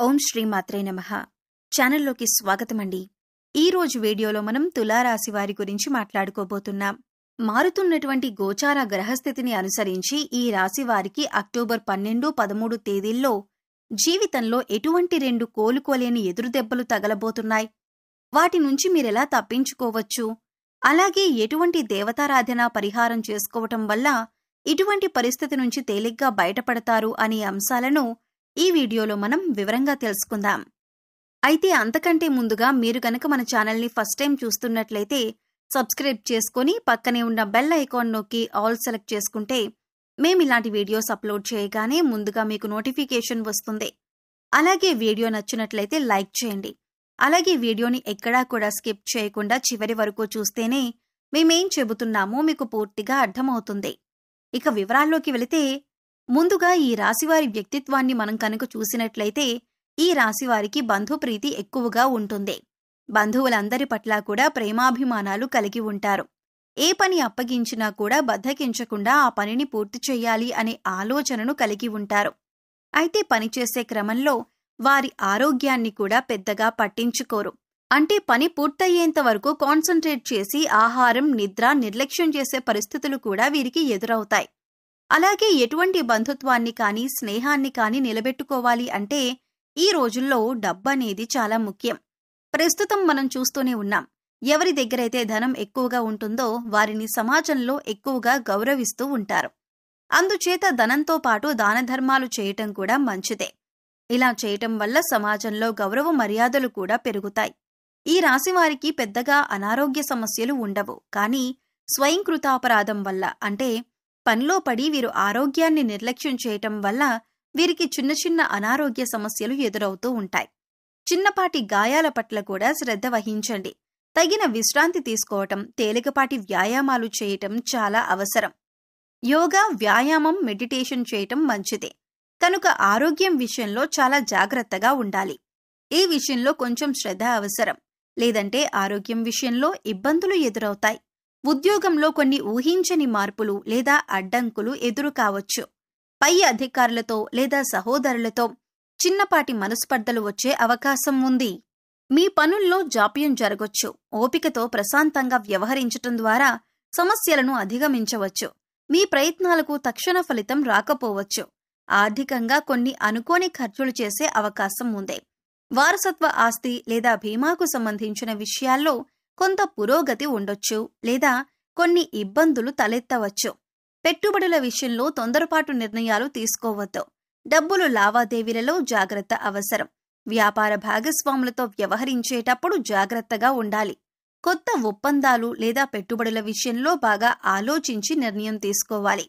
ఓం శ్రీ మాత్రే నమః. ఛానల్లోకి స్వాగతమండి. ఈ రోజు వీడియోలో మనం తులారాశి వారి గురించి మాట్లాడుకోబోతున్నాం. మారుతున్నటువంటి గోచార గ్రహస్థితిని అనుసరించి ఈ రాశి వారికి అక్టోబర్ 12, 13 తేదీల్లో జీవితంలో ఎటువంటి 2 కోలుకోలేని ఎదురుదెబ్బలు తగలబోతున్నాయి. వాటి నుంచి మీరెలా తప్పించుకోవచ్చు, అలాగే ఎటువంటి దేవతారాధన పరిహారం చేసుకోవటం వల్ల ఇటువంటి పరిస్థితి నుంచి తేలిగ్గా బయటపడతారు అనే అంశాలను ఈ వీడియోలో మనం వివరంగా తెలుసుకుందాం. అయితే అంతకంటే ముందుగా మీరు గనక మన ఛానల్ని ఫస్ట్ టైం చూస్తున్నట్లయితే సబ్స్క్రైబ్ చేసుకొని పక్కనే ఉన్న బెల్ ఐకాన్ నొక్కి ఆల్ సెలెక్ట్ చేసుకుంటే మేమిలాంటి వీడియోస్ అప్లోడ్ చేయగానే ముందుగా మీకు నోటిఫికేషన్ వస్తుంది. అలాగే వీడియో నచ్చినట్లయితే లైక్ చేయండి. అలాగే వీడియోని ఎక్కడా కూడా స్కిప్ చేయకుండా చివరి వరకు చూస్తేనే మేమేం చెబుతున్నామో మీకు పూర్తిగా అర్థమవుతుంది. ఇక వివరాల్లోకి వెళితే ముందుగా ఈ రాశివారి వ్యక్తిత్వాన్ని మనం కనుక చూసినట్లయితే ఈ రాశివారికి బంధుప్రీతి ఎక్కువగా ఉంటుంది. బంధువులందరి పట్ల కూడా ప్రేమాభిమానాలు కలిగి ఉంటారు. ఏ పని అప్పగించినా కూడా బద్ధకించకుండా ఆ పనిని పూర్తి చెయ్యాలి అనే ఆలోచనను కలిగి ఉంటారు. అయితే పనిచేసే క్రమంలో వారి ఆరోగ్యాన్ని కూడా పెద్దగా పట్టించుకోరు. అంటే పని పూర్తయ్యేంత వరకు కాన్సంట్రేట్ చేసి ఆహారం, నిద్ర నిర్లక్ష్యం చేసే పరిస్థితులు కూడా వీరికి ఎదురవుతాయి. అలాగే ఎటువంటి బంధుత్వాన్ని కానీ స్నేహాన్ని కానీ నిలబెట్టుకోవాలి అంటే ఈ రోజుల్లో డబ్బనేది చాలా ముఖ్యం. ప్రస్తుతం మనం చూస్తూనే ఉన్నాం. ఎవరి దగ్గరైతే ధనం ఎక్కువగా ఉంటుందో వారిని సమాజంలో ఎక్కువగా గౌరవిస్తూ ఉంటారు. అందుచేత ధనంతో పాటు దానధర్మాలు చేయటం కూడా మంచిదే. ఇలా చేయటం వల్ల సమాజంలో గౌరవ మర్యాదలు కూడా పెరుగుతాయి. ఈ రాశివారికి పెద్దగా అనారోగ్య సమస్యలు ఉండవు. కానీ స్వయంకృతాపరాధం వల్ల అంటే పనిలో పడి వీరు ఆరోగ్యాన్ని నిర్లక్ష్యం చేయటం వల్ల వీరికి చిన్న చిన్న అనారోగ్య సమస్యలు ఎదురవుతూ ఉంటాయి. చిన్నపాటి గాయాల పట్ల కూడా శ్రద్ధ వహించండి. తగిన విశ్రాంతి తీసుకోవటం, తేలికపాటి వ్యాయామాలు చేయటం చాలా అవసరం. యోగా, వ్యాయామం, మెడిటేషన్ చేయటం మంచిదే. కనుక ఆరోగ్యం విషయంలో చాలా జాగ్రత్తగా ఉండాలి. ఈ విషయంలో కొంచెం శ్రద్ధ అవసరం. లేదంటే ఆరోగ్యం విషయంలో ఇబ్బందులు ఎదురవుతాయి. ఉద్యోగంలో కొన్ని ఊహించని మార్పులు లేదా అడ్డంకులు ఎదురు కావచ్చు. పై అధికారులతో లేదా సహోదరులతో చిన్నపాటి మనస్పర్ధలు వచ్చే అవకాశం ఉంది. మీ పనుల్లో జాప్యం జరగొచ్చు. ఓపికతో ప్రశాంతంగా వ్యవహరించటం ద్వారా సమస్యలను అధిగమించవచ్చు. మీ ప్రయత్నాలకు తక్షణ ఫలితం రాకపోవచ్చు. ఆర్థికంగా కొన్ని అనుకోని ఖర్చులు చేసే అవకాశం ఉంది. వారసత్వ ఆస్తి లేదా బీమాకు సంబంధించిన విషయాల్లో కొంత పురోగతి ఉండొచ్చు లేదా కొన్ని ఇబ్బందులు తలెత్తవచ్చు. పెట్టుబడుల విషయంలో తొందరపాటు నిర్ణయాలు తీసుకోవద్దు. డబ్బులు లావాదేవీలలో జాగ్రత్త అవసరం. వ్యాపార భాగస్వాములతో వ్యవహరించేటప్పుడు జాగ్రత్తగా ఉండాలి. కొత్త ఒప్పందాలు లేదా పెట్టుబడుల విషయంలో బాగా ఆలోచించి నిర్ణయం తీసుకోవాలి.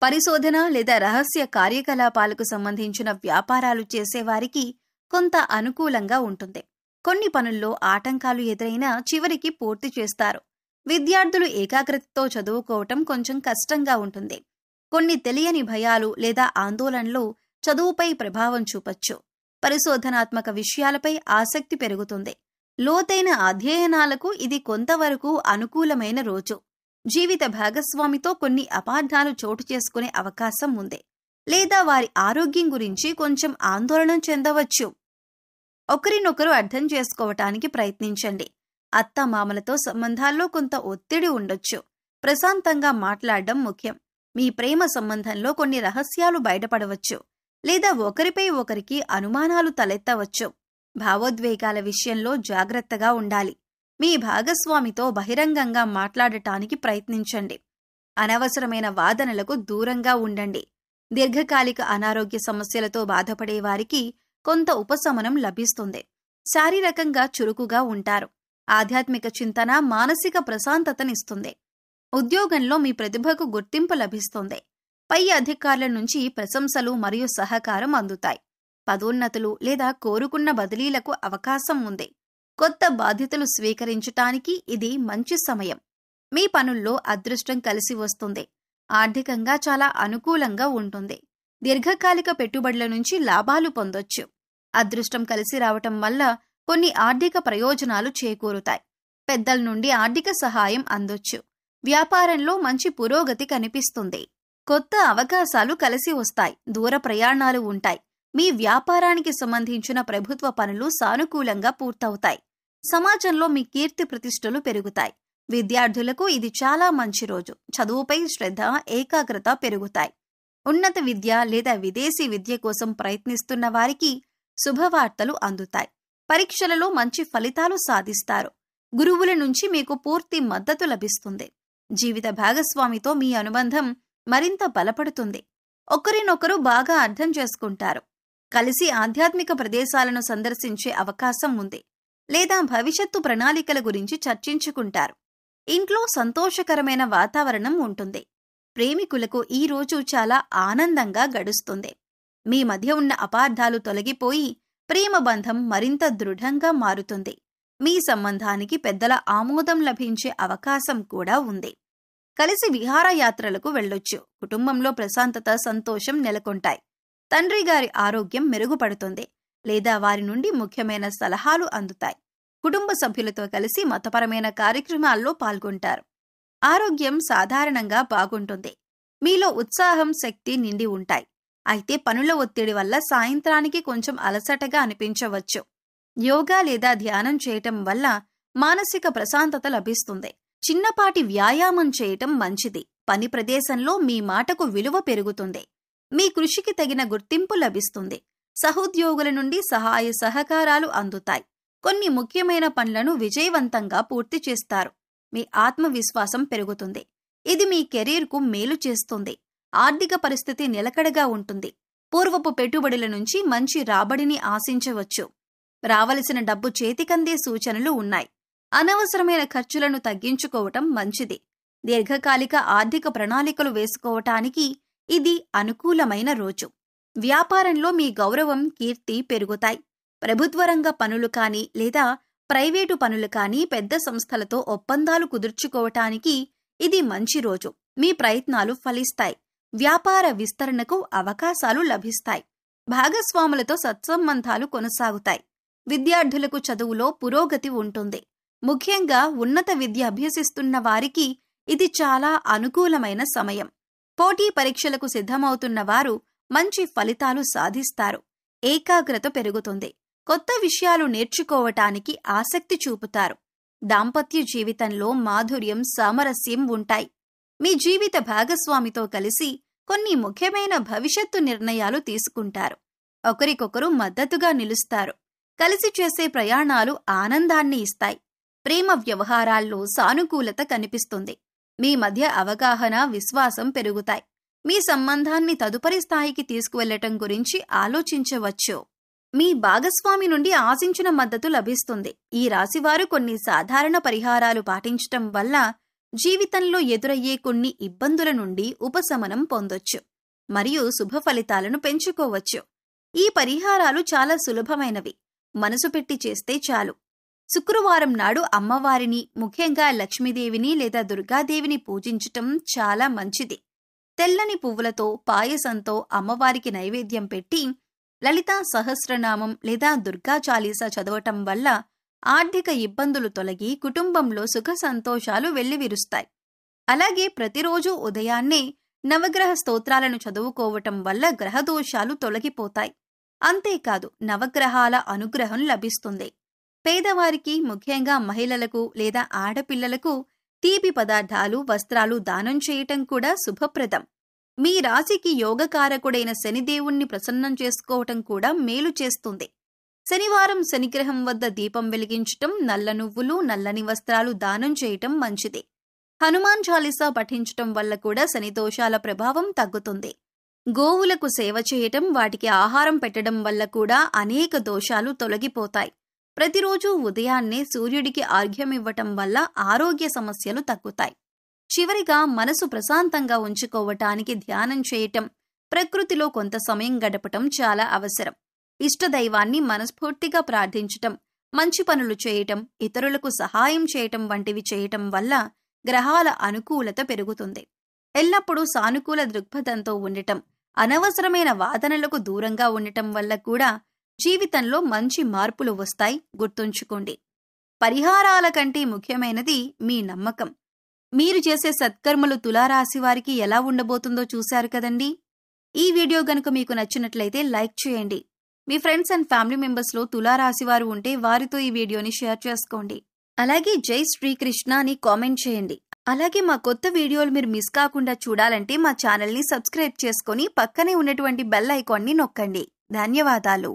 పరిశోధన లేదా రహస్య కార్యకలాపాలకు సంబంధించిన వ్యాపారాలు చేసేవారికి కొంత అనుకూలంగా ఉంటుంది. కొన్ని పనుల్లో ఆటంకాలు ఎదురైనా చివరికి పూర్తి చేస్తారు. విద్యార్థులు ఏకాగ్రతతో చదువుకోవటం కొంచెం కష్టంగా ఉంటుంది. కొన్ని తెలియని భయాలు లేదా ఆందోళనలు చదువుపై ప్రభావం చూపొచ్చు. పరిశోధనాత్మక విషయాలపై ఆసక్తి పెరుగుతుంది. లోతైన అధ్యయనాలకు ఇది కొంతవరకు అనుకూలమైన రోజు. జీవిత భాగస్వామితో కొన్ని అపార్థాలు చోటు చేసుకునే అవకాశం ఉంది. లేదా వారి ఆరోగ్యం గురించి కొంచెం ఆందోళన చెందవచ్చు. ఒకరినొకరు అర్థం చేసుకోవటానికి ప్రయత్నించండి. అత్తమామలతో సంబంధాల్లో కొంత ఒత్తిడి ఉండొచ్చు. ప్రశాంతంగా మాట్లాడడం ముఖ్యం. మీ ప్రేమ సంబంధంలో కొన్ని రహస్యాలు బయటపడవచ్చు. లేదా ఒకరిపై ఒకరికి అనుమానాలు తలెత్తవచ్చు. భావోద్వేగాల విషయంలో జాగ్రత్తగా ఉండాలి. మీ భాగస్వామితో బహిరంగంగా మాట్లాడటానికి ప్రయత్నించండి. అనవసరమైన వాదనలకు దూరంగా ఉండండి. దీర్ఘకాలిక అనారోగ్య సమస్యలతో బాధపడే వారికి కొంత ఉపశమనం లభిస్తుంది. శారీరకంగా చురుకుగా ఉంటారు. ఆధ్యాత్మిక చింతన మానసిక ప్రశాంతతనిస్తుంది. ఉద్యోగంలో మీ ప్రతిభకు గుర్తింపు లభిస్తుంది. పై అధికారుల నుంచి ప్రశంసలు మరియు సహకారం అందుతాయి. పదోన్నతులు లేదా కోరుకున్న బదిలీలకు అవకాశం ఉంది. కొత్త బాధ్యతలు స్వీకరించటానికి ఇది మంచి సమయం. మీ పనుల్లో అదృష్టం కలిసి వస్తుంది. ఆర్థికంగా చాలా అనుకూలంగా ఉంటుంది. దీర్ఘకాలిక పెట్టుబడుల నుంచి లాభాలు పొందొచ్చు. అదృష్టం కలిసి రావటం వల్ల కొన్ని ఆర్థిక ప్రయోజనాలు చేకూరుతాయి. పెద్దల నుండి ఆర్థిక సహాయం అందొచ్చు. వ్యాపారంలో మంచి పురోగతి కనిపిస్తుంది. కొత్త అవకాశాలు కలిసి వస్తాయి. దూర ప్రయాణాలు ఉంటాయి. మీ వ్యాపారానికి సంబంధించిన ప్రభుత్వ పనులు సానుకూలంగా పూర్తవుతాయి. సమాజంలో మీ కీర్తి ప్రతిష్టలు పెరుగుతాయి. విద్యార్థులకు ఇది చాలా మంచి రోజు. చదువుపై శ్రద్ధ, ఏకాగ్రత పెరుగుతాయి. ఉన్నత విద్య లేదా విదేశీ విద్య కోసం ప్రయత్నిస్తున్న వారికి శుభవార్తలు అందుతాయి. పరీక్షలలో మంచి ఫలితాలు సాధిస్తారు. గురువుల నుంచి మీకు పూర్తి మద్దతు లభిస్తుంది. జీవిత భాగస్వామితో మీ అనుబంధం మరింత బలపడుతుంది. ఒకరినొకరు బాగా అర్థం చేసుకుంటారు. కలిసి ఆధ్యాత్మిక ప్రదేశాలను సందర్శించే అవకాశం ఉంది. లేదా భవిష్యత్తు ప్రణాళికల గురించి చర్చించుకుంటారు. ఇంట్లో సంతోషకరమైన వాతావరణం ఉంటుంది. ప్రేమికులకు ఈ రోజు చాలా ఆనందంగా గడుస్తుంది. మీ మధ్య ఉన్న అపార్థాలు తొలగిపోయి ప్రేమ బంధం మరింత దృఢంగా మారుతుంది. మీ సంబంధానికి పెద్దల ఆమోదం లభించే అవకాశం కూడా ఉంది. కలిసి విహారయాత్రలకు వెళ్ళొచ్చు. కుటుంబంలో ప్రశాంతత, సంతోషం నెలకొంటాయి. తండ్రి గారి ఆరోగ్యం మెరుగుపడుతుంది. లేదా వారి నుండి ముఖ్యమైన సలహాలు అందుతాయి. కుటుంబ సభ్యులతో కలిసి మతపరమైన కార్యక్రమాల్లో పాల్గొంటారు. ఆరోగ్యం సాధారణంగా బాగుంటుంది. మీలో ఉత్సాహం, శక్తి నిండి ఉంటాయి. అయితే పనుల ఒత్తిడి వల్ల సాయంత్రానికి కొంచెం అలసటగా అనిపించవచ్చు. యోగా లేదా ధ్యానం చేయటం వల్ల మానసిక ప్రశాంతత లభిస్తుంది. చిన్నపాటి వ్యాయామం చేయటం మంచిది. పని ప్రదేశంలో మీ మాటకు విలువ పెరుగుతుంది. మీ కృషికి తగిన గుర్తింపు లభిస్తుంది. సహోద్యోగుల నుండి సహాయ సహకారాలు అందుతాయి. కొన్ని ముఖ్యమైన పనులను విజయవంతంగా పూర్తి చేస్తారు. మీ ఆత్మవిశ్వాసం పెరుగుతుంది. ఇది మీ కెరీర్కు మేలు చేస్తుంది. ఆర్థిక పరిస్థితి నిలకడగా ఉంటుంది. పూర్వపు పెట్టుబడుల నుంచి మంచి రాబడిని ఆశించవచ్చు. రావలసిన డబ్బు చేతికందే సూచనలు ఉన్నాయి. అనవసరమైన ఖర్చులను తగ్గించుకోవటం మంచిది. దీర్ఘకాలిక ఆర్థిక ప్రణాళికలు వేసుకోవటానికి ఇది అనుకూలమైన రోజు. వ్యాపారంలో మీ గౌరవం, కీర్తి పెరుగుతాయి. ప్రభుత్వ రంగ పనులు కానీ లేదా ప్రైవేటు పనులు కానీ పెద్ద సంస్థలతో ఒప్పందాలు కుదుర్చుకోవటానికి ఇది మంచి రోజు. మీ ప్రయత్నాలు ఫలిస్తాయి. వ్యాపార విస్తరణకు అవకాశాలు లభిస్తాయి. భాగస్వాములతో సత్సంబంధాలు కొనసాగుతాయి. విద్యార్థులకు చదువులో పురోగతి ఉంటుంది. ముఖ్యంగా ఉన్నత విద్య అభ్యసిస్తున్న వారికి ఇది చాలా అనుకూలమైన సమయం. పోటీ పరీక్షలకు సిద్ధమవుతున్న వారు మంచి ఫలితాలు సాధిస్తారు. ఏకాగ్రత పెరుగుతుంది. కొత్త విషయాలు నేర్చుకోవటానికి ఆసక్తి చూపుతారు. దాంపత్య జీవితంలో మాధుర్యం, సామరస్యం ఉంటాయి. మీ జీవిత భాగస్వామితో కలిసి కొన్ని ముఖ్యమైన భవిష్యత్తు నిర్ణయాలు తీసుకుంటారు. ఒకరికొకరు మద్దతుగా నిలుస్తారు. కలిసి చేసే ప్రయాణాలు ఆనందాన్ని ఇస్తాయి. ప్రేమ వ్యవహారాల్లో సానుకూలత కనిపిస్తుంది. మీ మధ్య అవగాహన, విశ్వాసం పెరుగుతాయి. మీ సంబంధాన్ని తదుపరి స్థాయికి తీసుకువెళ్లటం గురించి ఆలోచించవచ్చు. మీ భాగస్వామి నుండి ఆశించిన మద్దతు లభిస్తుంది. ఈ రాశివారు కొన్ని సాధారణ పరిహారాలు పాటించటం వల్ల జీవితంలో ఎదురయ్యే కొన్ని ఇబ్బందుల నుండి ఉపశమనం పొందొచ్చు మరియు శుభ ఫలితాలను పెంచుకోవచ్చు. ఈ పరిహారాలు చాలా సులభమైనవి. మనసు పెట్టి చేస్తే చాలు. శుక్రవారం నాడు అమ్మవారిని, ముఖ్యంగా లక్ష్మీదేవిని లేదా దుర్గాదేవిని పూజించటం చాలా మంచిది. తెల్లని పువ్వులతో, పాయసంతో అమ్మవారికి నైవేద్యం పెట్టి లలితా సహస్రనామం లేదా దుర్గా చాలీసా చదవటం వల్ల ఆర్థిక ఇబ్బందులు తొలగి కుటుంబంలో సుఖ సంతోషాలు వెల్లివిరుస్తాయి. అలాగే ప్రతిరోజు ఉదయాన్నే నవగ్రహ స్తోత్రాలను చదువుకోవటం వల్ల గ్రహదోషాలు తొలగిపోతాయి. అంతేకాదు నవగ్రహాల అనుగ్రహం లభిస్తుంది. పేదవారికి, ముఖ్యంగా మహిళలకు లేదా ఆడపిల్లలకు తీపి పదార్థాలు, వస్త్రాలు దానం చేయటం కూడా శుభప్రదం. మీ రాశికి యోగకారకుడైన శనిదేవుణ్ణి ప్రసన్నం చేసుకోవటం కూడా మేలు చేస్తుంది. శనివారం శనిగ్రహం వద్ద దీపం వెలిగించటం, నల్ల నువ్వులు, నల్లని వస్త్రాలు దానం చేయటం మంచిది. హనుమాన్ చాలీసా పఠించటం వల్ల కూడా శని దోషాల ప్రభావం తగ్గుతుంది. గోవులకు సేవ చేయటం, వాటికి ఆహారం పెట్టడం వల్ల కూడా అనేక దోషాలు తొలగిపోతాయి. ప్రతిరోజు ఉదయాన్నే సూర్యుడికి ఆర్ఘ్యమివ్వటం వల్ల ఆరోగ్య సమస్యలు తగ్గుతాయి. చివరిగా మనసు ప్రశాంతంగా ఉంచుకోవటానికి ధ్యానం చేయటం, ప్రకృతిలో కొంత సమయం గడపటం చాలా అవసరం. ఇష్టదైవాన్ని మనస్ఫూర్తిగా ప్రార్థించటం, మంచి పనులు చేయటం, ఇతరులకు సహాయం చేయటం వంటివి చేయటం వల్ల గ్రహాల అనుకూలత పెరుగుతుంది. ఎల్లప్పుడూ సానుకూల దృక్పథంతో ఉండటం, అనవసరమైన వాదనలకు దూరంగా ఉండటం వల్ల కూడా జీవితంలో మంచి మార్పులు వస్తాయి. గుర్తుంచుకోండి. పరిహారాల కంటే ముఖ్యమైనది మీ నమ్మకం. మీరు చేసే సత్కర్మలు తులారాశి వారికి ఎలా ఉండబోతుందో చూశారు కదండి. ఈ వీడియో గనుక మీకు నచ్చినట్లయితే లైక్ చేయండి. మీ ఫ్రెండ్స్ అండ్ ఫ్యామిలీ మెంబర్స్లో తులారాశి వారు ఉంటే వారితో ఈ వీడియోని షేర్ చేసుకోండి. అలాగే జై శ్రీకృష్ణ అని కామెంట్ చేయండి. అలాగే మా కొత్త వీడియోలు మీరు మిస్ కాకుండా చూడాలంటే మా ఛానల్ని సబ్స్క్రైబ్ చేసుకొని పక్కనే ఉన్నటువంటి బెల్ ఐకాన్ని నొక్కండి. ధన్యవాదాలు.